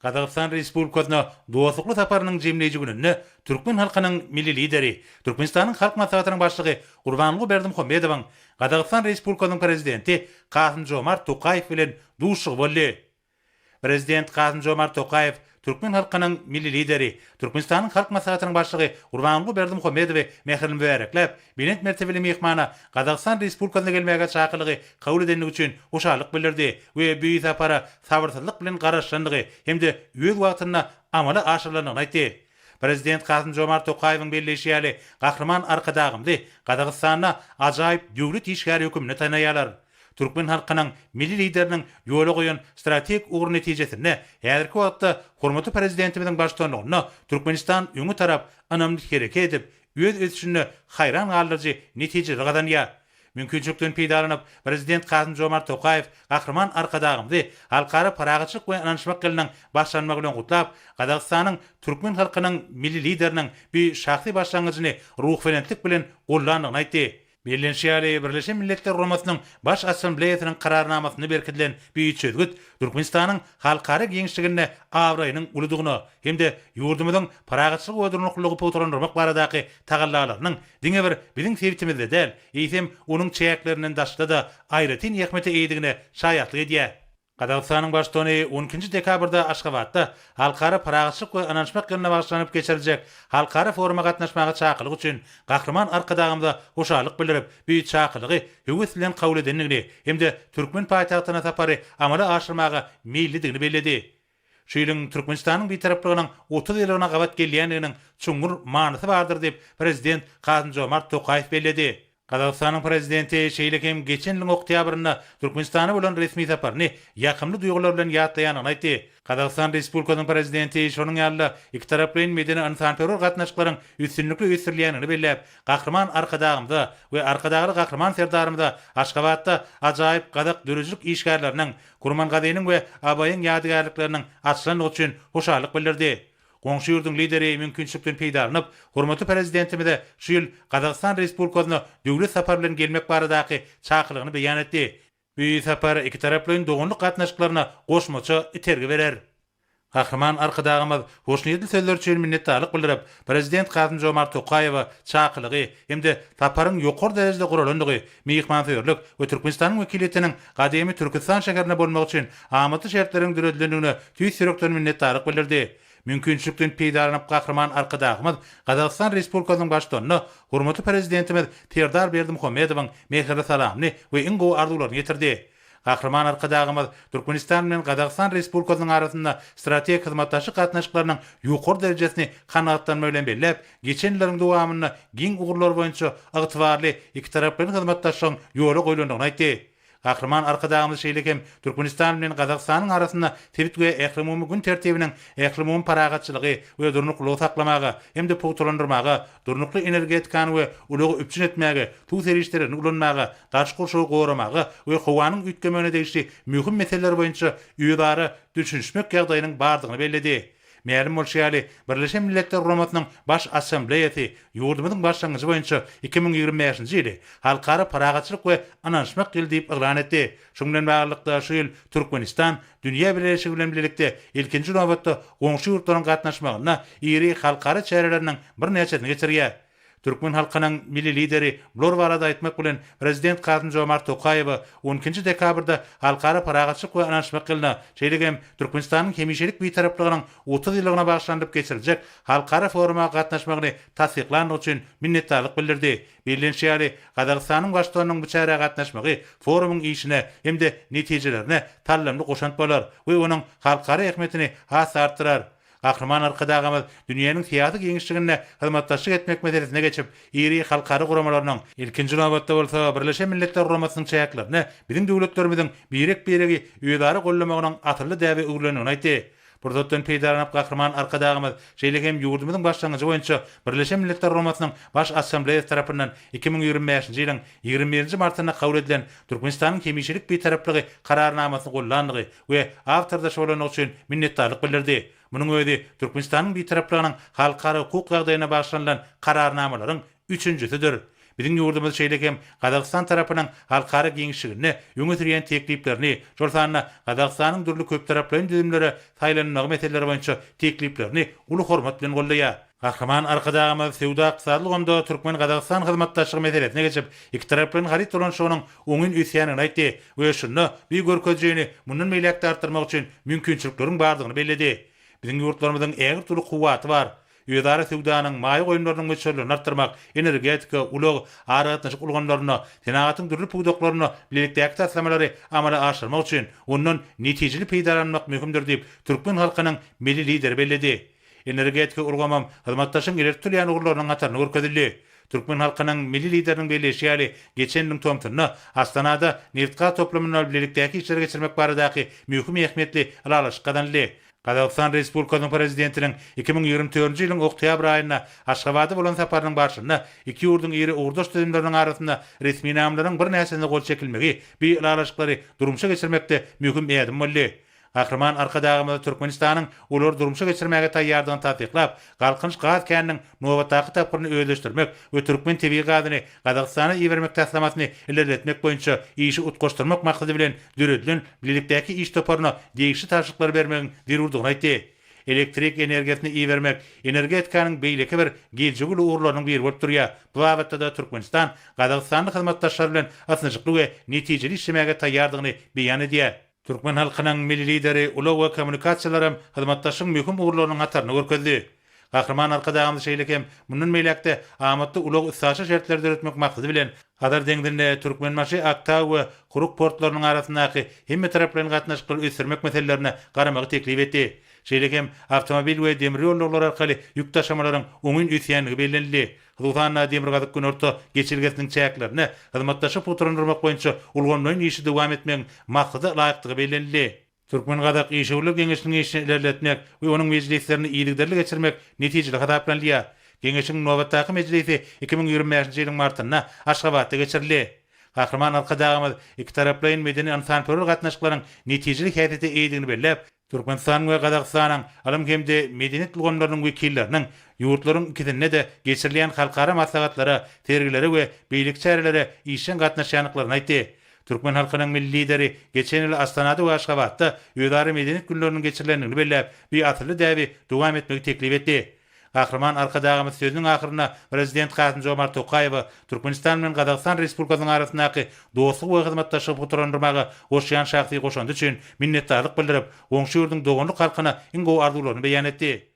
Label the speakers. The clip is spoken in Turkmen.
Speaker 1: Qazaqstan Respublikasyna dostlukly taparynyň jemleýiji gününde Türkmen halkynyň milli lideri, Türkmenistanyň halk maslahatynyň başlygy Gurbanguly Berdimuhammedowyň Qazaqstan Respublikasynyň prezidenti Kasym-Jomart Tokayew bilen duşugy boldy. Prezident Kasym-Jomart Tokayew Türkmen halkynyň milli lideri, Türkmenistanyň halk maslahatynyň başlygy Gurbanguly Berdimuhammedowy mehrini bereklep, bilet mertebeli mehmana Qazaqstan Respublikasyna gelmäge çakylygy kabul edenligi üçin hoşallyk bildirdi we bu sapara sabyrsyzlyk bilen garaşandygy hemde öz wagtyna amala aşyrylanyny aýtdy. Prezident Kasym-Jomart Tokayewiň belleşýäli gahrman arkadagymdy Qazaqstana ajaýyp döwlet işgäri hökümni tanaýarlar. Türkmen halkynyň milli lideriniň ýola goýan strategik ugur netijesinde häzirki wagtda hormatly prezidentimiziň başçylygyna Türkmenistan öňe tarap anamlyk hereket edip öz ösüşini haýran galdyrjy netije gadanýar. Mümkinçilikden peýdalanyp prezident Kasym-Jomart Tokayew gahrman arkadagymdy halkara paragatçylyk we ananşmak geliniň başlanmagy bilen gutlap, Qazaqstanyň Türkmen halkynyň milli lideriniň bir şahsy başlangyjyny ruhfelentlik bilen gollandygyny aýtdy. Birleşýäli Birleşen Milletler Guramasynyň baş assambleýasynyň kararnamasyny berkilen bir çözgüt Türkmenistanyň halkara geňişligine awraýynyň ulydygyny hemde ýurdumyzyň paragatçylyk we durnuklygy poturandyrmak baradaky tagallalarynyň diňe bir biziň sebäpimizde däl, eýsem onuň çäklerinden daşda da aýratyn ýekmete eýdigine şaýatlyk edýär. Qazaqstanyň başçylygy 12-nji dekabrda Aşgabatda halkara paragatçylyk we ananşmak ýylyna başlanyp geçiriljek halkara foruma gatnaşmagy çakylyk üçin gahrman arkadagymda hoşallyk bildirip, bu çakylygy höwes bilen kabul edenligini hemde Türkmen paýtagtyna tapary amala aşyrmagy meýilligini belledi. Şu ýylyň Türkmenistanyň bir taraplygynyň 30 ýylyna gabat gelýändiginiň çuňur manysy bardyr diýip prezident Kasym-Jomart Tokayew belledi. Qazaqstanyň prezidenti şeýlekem geçen ýylyň oktýabrynda Türkmenistana bolan resmi saparyny ýakymly duýgular bilen ýatlaýanyny aýtdy. Qazaqstan Respublikasynyň prezidenti şonuň ýaly iki taraplyň medeni ansanperwer gatnaşyklaryň üstünlükli ösürilýänini belläp, gahrman arkadagymda we arkadagy gahrman serdarymda Aşgabatda ajaýyp gazak dürüjlük işgärleriniň, Kurman Gazynyň we Abaýyň ýadygärlikleriniň açylandygy üçin hoşallyk bildirdi. Goňşy ýurdun lideri mümkinçilikden peýdalanyp, hormatly prezidentimize şu ýyl Qazaqstan Respublikasyna döwlet sapar bilen gelmek baradaky çakylygyny beýan etdi. Bu sapar iki taraplyň dogunlyk gatnaşyklaryna goşmaça itergi berer. Gahrman arkadagymyz hoşnýetli sözler üçin minnetdarlyk bildirip, prezident Kasym-Jomart Tokayewa çakylygy hemde saparyň ýokary derejede guralandygy, mehmanpärwerlik we Türkmenistanyň wekiliýetiniň gadymy Türkistan şäherine bolmak üçin amaty şertleriň düredilýändigine tüýs ýürekden minnetdarlyk bildirdi. Mümkinçilikden peýdalanyp gahrman arkadagymyz Qazaqstan Respublikasynyň başçylygyna hormatly prezidentimiz Terdar Berdimuhammedowyň mehri salamny we iň gowy arzularyny ýetirdi. Gahrman arkadagymyz Türkmenistan bilen Qazaqstan Respublikasynyň arasynda strategik hyzmatdaşlyk gatnaşyklarynyň ýokary derejesini kanagatlanma bilen bellep, geçen ýyllaryň dowamyny giň ugurlar boýunça ygtybarly iki taraplyň hyzmatdaşlygyň ýoly goýulandygyny aýtdy. Gahrman arkadagymyz şeýlekem Türkmenistan bilen Qazaqstanyň arasynda tertip we ählimumy gün tertibiniň ählimumy paragatçylygy we durnuklygy saklamagy hemde poturandyrmagy, durnukly energetikany we ulygy üpçün etmäge, tu serişlerini ulanmagy, daş gurşugy goramagy we howanyň ütkemegine degişli mühim meseleler boýunça ýüzary düşünşmek ýagdaýynyň bardygyny belledi. Mälim bolşýaly Birleşen Milletler Guramasynyň baş assambleýasy ýurdumyzyň başlangyjy boýunça 2025-nji ýyly halkara paragatçylyk we ananşmak ýyly diýip elan etdi. Şoň bilen baglykda şu ýyl Türkmenistan dünýä birleşigi bilen birlikde ilkinji nowatda goňşy ýurtlaryň gatnaşmagyna iri halkara çäreleriniň bir näçesini geçirýär. Türkmen halkynyň milli lideri bular barada aýtmak bilen prezident Kasym-Jomart Tokayew 12-nji dekabrda halkara paragatçylyk we ananşmak ýylyna şeýlegem Türkmenistanyň hemişelik bir taraplygynyň 30 ýylyna bagşlandyp geçiriljek halkara foruma gatnaşmagyny tasdiqlandygy üçin minnetdarlyk bildirdi. Birleşýäli Qazaqstanyň başçylygynyň bu çäre gatnaşmagy forumyň işine hemde netijelerine tallamly goşant bolar we onuň halkara ähmiýetini has artdyrar. Gahrman arkadagymyz dünýäniň siýasy geňişligine hyzmatdaşlyk etmek meselesine geçip, iri halkara guramalarynyň ilkinji nowatda bolsa Birleşen Milletler Guramasynyň çäklerini biziň döwletlerimiziň biregi ýödary gollamagynyň atyrly däbi öwrlenýäni aýtdy. Burzatdan peýdalanyp gahrman arkadagymyz şeýlekem ýurdumyzyň başlangyjy boýunça Birleşen Milletler Guramasynyň baş assambleýasy tarapyndan 2025-nji ýylyň 21-nji martyna kabul edilen Türkmenistanyň hemişelik bir taraplygy kararnamasyny gollandygy we awtordaş bolanyň üçin minnetdarlyk bildirdi. Munyň özi Türkmenistanyň bir taraplygynyň halkara hukuk ýagdaýyna başlanylan kararnamalaryň üçünjüsidir. Biziň ýurdumyz şeýlekem Gazagystan tarapynyň halkara giňişigine öňe sürýän tekliplerini, şol sanyna Gazagystanyň dürli köp taraply düzümleri taýlanmagy meseleleri boýunça tekliplerini uly hormat bilen gollaýar. Kahraman arkadağımız Sewda ykdysadylygynda Türkmen Gazagystan hyzmatdaşlygy meselesine geçip iki taraplyň garyp dolanşygynyň oňun üsýanyny aýtdy we şunu bir görkezýäni mundan meýlekde artdyrmak üçin mümkinçilikleriň bardygyny belledi. Biziň ýurtlarymyzyň ägir türlü kuwaty bar. Ýödary Sewdanyň maý goýunlarynyň geçerlerini artdyrmak, energetika, ulug, aragatnaşyk ulganlaryny, senagatyň dürli puwdaklaryny bilelikdäki taslamalary amala aşyrmak üçin ondan netijeli peýdalanmak möhümdir diýip Türkmen halkynyň milli lideri belledi. Energetika urgamam hyzmatdaşyň ilertirýän ugurlarynyň gataryny görkezildi. Türkmen halkynyň milli lideriniň belleşýäli geçen ýylyň tomtuny Astanada Neftga toplamyny bilelikdäki işlere geçirmek baradaky möhüm ähmiýetli alalaşyk gadanly. Gazagystan Respublikasynyň prezidentiniň 2024-nji ýylyň oktýabr aýyna Aşgabatda bolan saparynyň başynda iki ýurdun iri urdaş düzümleriniň arasynda resmi namlaryň bir näsesine gol çekilmegi bir alalaşyklary durumşa geçirmekde möhüm ädim boldy. Kahraman arkadağımızda Türkmenistanyň ular durumşa geçirmäge taýýardygyny tatyklap, galkynç gaz käniniň nowatdaky tapyryny öýleşdirmek we Türkmen tebii gazyny Gazagystana iýermek taslamasyny ilerletmek boýunça işi utgaşdyrmak maksady bilen düredilen bilelikdäki iş toparyna degişli taşyklar bermegiň zerurdygyny aýtdy. Elektrik energiýasyny iýermek energetikanyň beýleki bir geljegi urlarynyň biri bolup durýar. Bu wagtda da Türkmenistan Gazagystanyň hyzmatdaşlary bilen asnaçykly we netijeli işlemäge taýýardygyny beýan edýär. Türkmen halkynyň milli lideri ulug we kommunikasiýalarym hyzmatdaşyň möhüm ugurlarynyň gataryny görkezdi. Kahraman arkadağımız şeýlekem mundan meýlekde amatda ulug yssaşy şertleri öretmek maksady bilen Hadar deňdinde Türkmenmaşy Aktaw we Kuruk portlarynyň arasyndaky hemme taraplaryň gatnaşyklary ösürmek meselelerini garamagy teklip etdi. Şeýlekem awtomobil we demir ýollary arkaly ýük taşamalaryň oňun üsýanyny bellenildi. Huzurana demir gazyk günorta geçirgesiniň çäklerini hyzmatdaşyp oturandyrmak boýunça ulgamlaryň işi dowam etmegiň maksady laýykdygy bellenildi. Türkmen Gazak Işewler Geňeşiniň işini ilerletmek we onuň mejlislerini iýlikderli geçirmek netijeli hadaplanýar. Geňeşiň nowatdaky mejlisi 2025-nji ýylyň martynda Aşgabatda geçirildi. Kahraman arkadağımız iki taraplyň medeni ansanpörler gatnaşyklaryň netijeli häsiýeti eýdigini bellep, Türkmenistan we Gazagystanyň alym hemde medeniyet ulgamlarynyň wekilleriniň ýurtlaryň ikisinde de geçirilýän halkara maslahatlara, tergileri we beýlik çärelere işin gatnaşýanyklaryny aýtdy. Türkmen halkynyň milli lideri geçen ýyl Astanada we Aşgabatda ýödary medeniyet günleriniň geçirilenini bellep, bir atyrly däbi dowam etmegi teklip etdi. Kahraman arkadağımız sözünün ahyrına Prezident Kasym-Jomart Tokaýew Türkmenistan bilen Gazagystan Respublikasynyň arasyndaky dostlyk we hyzmatdaşlyk oturandyrmagy goşýan şahsy goşandy üçin minnetdarlyk bildirip, oňşy ýurdun dogonluk halkyna iň gowy arzularyny beýan etdi.